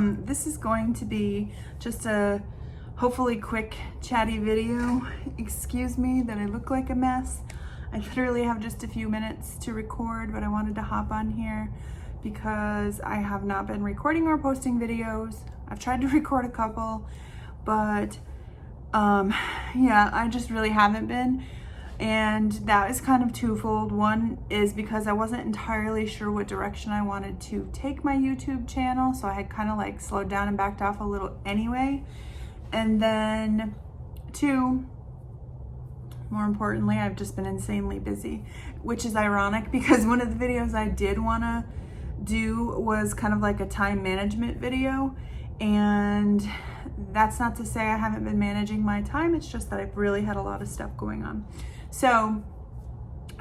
This is going to be just a hopefully quick chatty video. Excuse me that I look like a mess. I literally have just a few minutes to record, but I wanted to hop on here because I have not been recording or posting videos. I've tried to record a couple, but yeah, I just really haven't been. And that is kind of twofold. One is because I wasn't entirely sure what direction I wanted to take my YouTube channel, so I had kind of like slowed down and backed off a little anyway. And then two, more importantly, I've just been insanely busy, which is ironic because one of the videos I did want to do was kind of like a time management video, and that's not to say I haven't been managing my time, it's just that I've really had a lot of stuff going on. So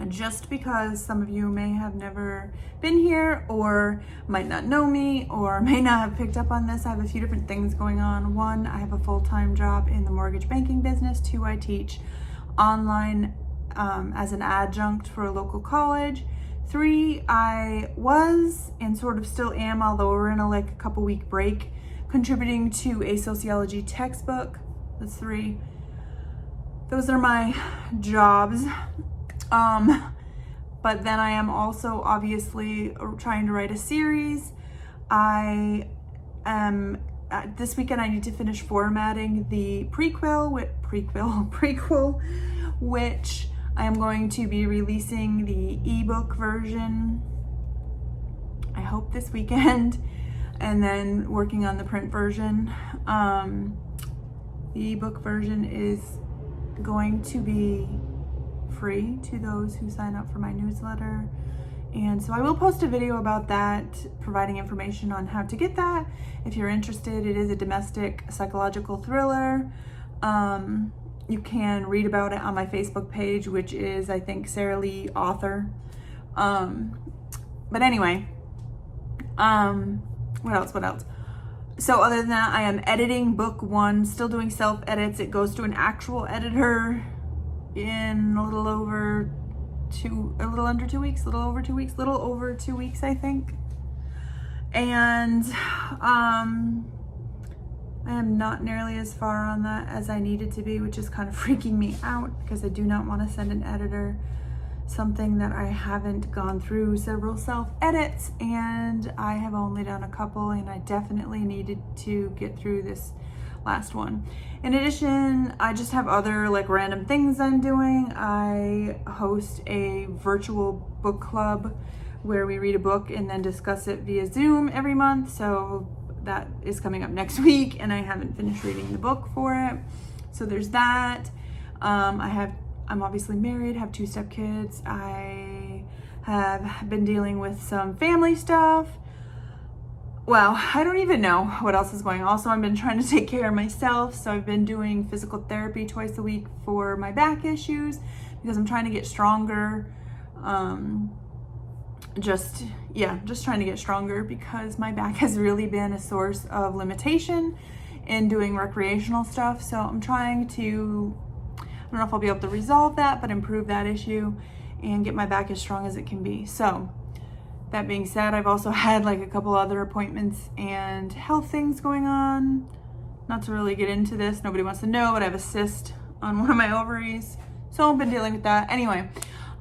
just because some of you may have never been here or might not know me or may not have picked up on this, I have a few different things going on. One, I have a full-time job in the mortgage banking business. Two, I teach online as an adjunct for a local college. Three, I was and sort of still am, although we're in a couple week break, contributing to a sociology textbook. That's three. Those are my jobs. But then I am also obviously trying to write a series. I am this weekend I need to finish formatting the prequel, which I am going to be releasing the ebook version, I hope this weekend, and then working on the print version. The ebook version is going to be free to those who sign up for my newsletter, and so I will post a video about that, providing information on how to get that if you're interested. It is a domestic psychological thriller. You can read about it on my Facebook page, which is, I think, Sarah Lee Author. But anyway, what else? So other than that, I am editing book one, still doing self edits. It goes to an actual editor in a little over 2 weeks, I think. And I am not nearly as far on that as I needed to be, which is kind of freaking me out because I do not want to send an editor something that I haven't gone through several self edits, and I have only done a couple, and I definitely needed to get through this last one. In addition, I just have other random things I'm doing. I host a virtual book club where we read a book and then discuss it via Zoom every month. So that is coming up next week, and I haven't finished reading the book for it. So there's that. I'm obviously married, have 2 stepkids. I have been dealing with some family stuff. Well, I don't even know what else is going on. Also, I've been trying to take care of myself. So I've been doing physical therapy twice a week for my back issues because I'm trying to get stronger. Just trying to get stronger because my back has really been a source of limitation in doing recreational stuff. So I'm trying to, I don't know if I'll be able to resolve that, but improve that issue and get my back as strong as it can be. So that being said, I've also had a couple other appointments and health things going on. Not to really get into this, nobody wants to know, but I have a cyst on one of my ovaries. So I've been dealing with that. Anyway,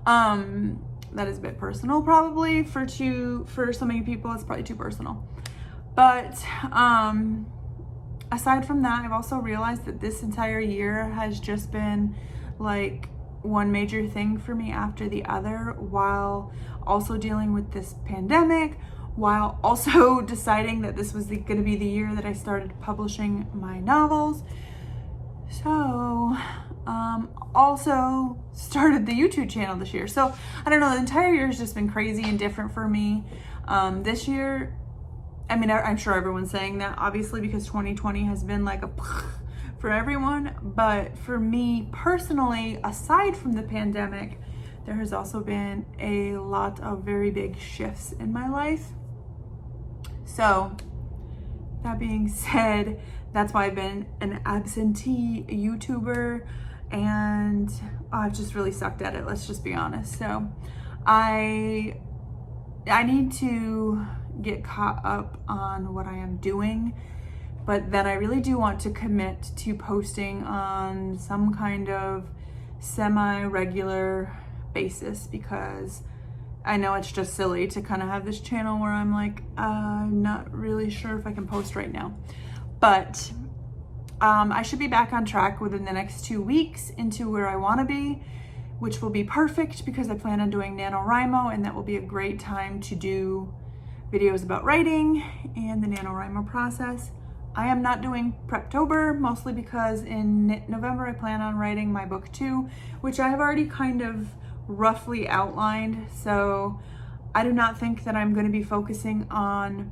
that is a bit personal probably for some of you people. It's probably too personal. But aside from that, I've also realized that this entire year has just been one major thing for me after the other, while also dealing with this pandemic, while also deciding that this was going to be the year that I started publishing my novels. So also started the YouTube channel this year. So I don't know, the entire year has just been crazy and different for me. This year, I mean, I'm sure everyone's saying that, obviously, because 2020 has been for everyone. But for me personally, aside from the pandemic, there has also been a lot of very big shifts in my life. So that being said, that's why I've been an absentee YouTuber, and I've just really sucked at it, let's just be honest. So I need to get caught up on what I am doing. But then I really do want to commit to posting on some kind of semi-regular basis, because I know it's just silly to kind of have this channel where I'm like, I'm not really sure if I can post right now. But I should be back on track within the next 2 weeks into where I want to be, which will be perfect because I plan on doing NaNoWriMo, and that will be a great time to do videos about writing and the NaNoWriMo process. I am not doing Preptober, mostly because in November I plan on writing my book 2, which I have already kind of roughly outlined. So I do not think that I'm going to be focusing on,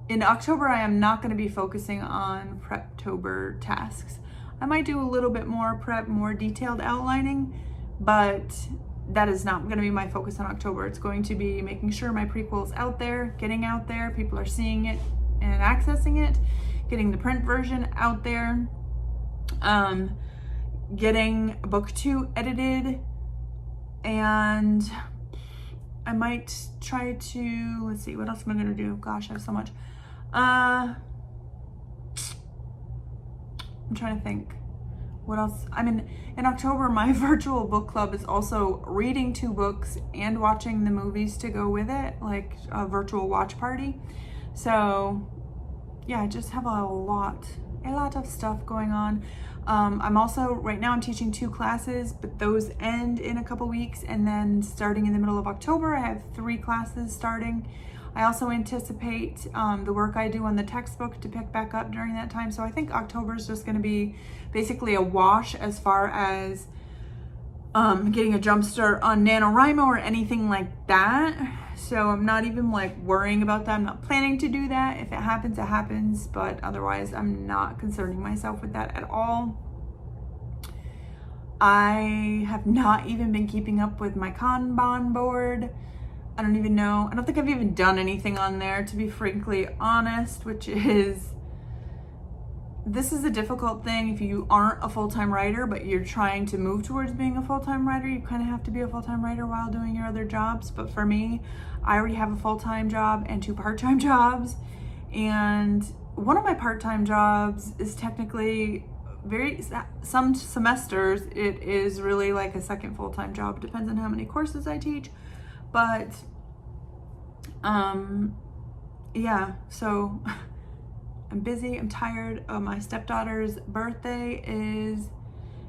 in October I am not going to be focusing on Preptober tasks. I might do a little bit more prep, more detailed outlining, but that is not going to be my focus in October. It's going to be making sure my prequel is out there, getting out there, people are seeing it and accessing it, getting the print version out there, getting book 2 edited, and I might try to, let's see, what else am I gonna do? Gosh, I have so much. I'm trying to think. What else? I mean, in October, my virtual book club is also reading 2 books and watching the movies to go with it, like a virtual watch party. So yeah, I just have a lot of stuff going on. I'm also, right now I'm teaching 2 classes, but those end in a couple weeks, and then starting in the middle of October, I have 3 classes starting. I also anticipate the work I do on the textbook to pick back up during that time. So I think October is just going to be basically a wash as far as getting a jump start on NaNoWriMo or anything like that. So I'm not even like worrying about that. I'm not planning to do that. If it happens, it happens. But otherwise, I'm not concerning myself with that at all. I have not even been keeping up with my Kanban board. I don't even know. I don't think I've even done anything on there, to be frankly honest, which is, this is a difficult thing. If you aren't a full-time writer, but you're trying to move towards being a full-time writer, you kind of have to be a full-time writer while doing your other jobs. But for me, I already have a full-time job and 2 part-time jobs. And one of my part-time jobs is technically some semesters, it is really like a second full-time job. It depends on how many courses I teach. But, yeah, so I'm busy, I'm tired. My stepdaughter's birthday is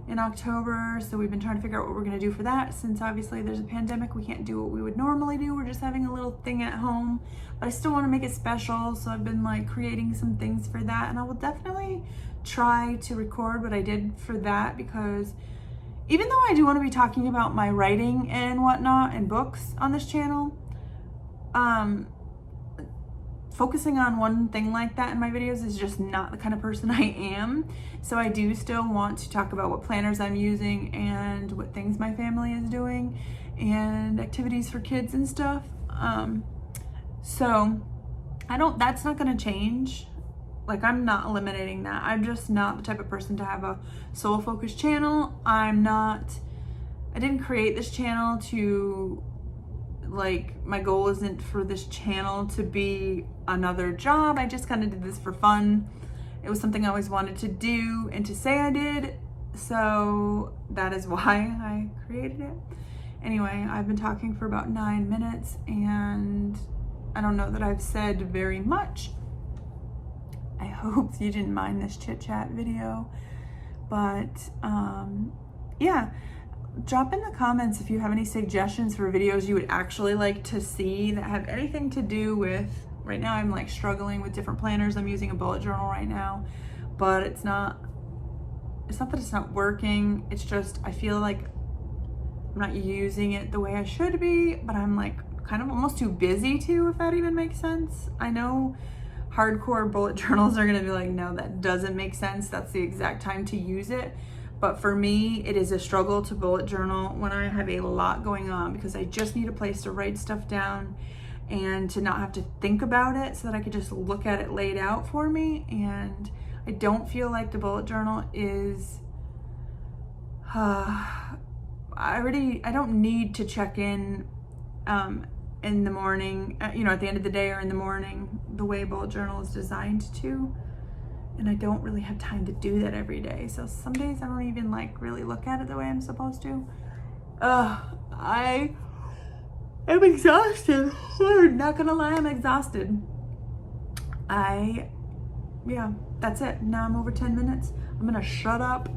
in October, so we've been trying to figure out what we're gonna do for that. Since obviously there's a pandemic, we can't do what we would normally do. We're just having a little thing at home, but I still wanna make it special. So I've been like creating some things for that, and I will definitely try to record what I did for that, because even though I do want to be talking about my writing and whatnot and books on this channel, focusing on one thing like that in my videos is just not the kind of person I am. So I do still want to talk about what planners I'm using and what things my family is doing and activities for kids and stuff. So that's not going to change. Like, I'm not eliminating that. I'm just not the type of person to have a sole focused channel. I didn't create this channel to, like, my goal isn't for this channel to be another job. I just kind of did this for fun. It was something I always wanted to do and to say I did. So that is why I created it. Anyway, I've been talking for about 9 minutes, and I don't know that I've said very much. I hope you didn't mind this chit chat video, but yeah, drop in the comments if you have any suggestions for videos you would actually like to see that have anything to do with, right now I'm like struggling with different planners. I'm using a bullet journal right now, but it's not that it's not working. It's just, I feel like I'm not using it the way I should be, but I'm like kind of almost too busy to, if that even makes sense. I know hardcore bullet journals are gonna be like, no, that doesn't make sense. That's the exact time to use it. But for me, it is a struggle to bullet journal when I have a lot going on, because I just need a place to write stuff down and to not have to think about it, so that I could just look at it laid out for me. And I don't feel like the bullet journal is, I don't need to check in in the morning, you know, at the end of the day or in the morning, the way bullet journal is designed to. And I don't really have time to do that every day. So some days I don't even like really look at it the way I'm supposed to. I am exhausted. Not gonna lie, I'm exhausted. Yeah, that's it. Now I'm over 10 minutes. I'm gonna shut up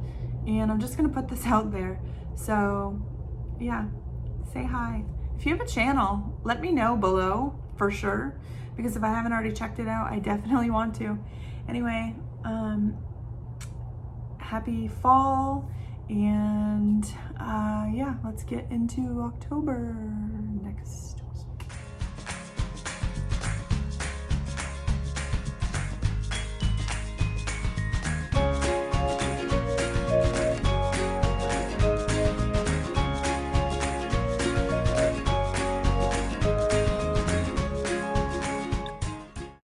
and I'm just gonna put this out there. So yeah, say hi. If you have a channel, let me know below for sure, because if I haven't already checked it out, I definitely want to. Anyway, happy fall, and yeah, let's get into October next.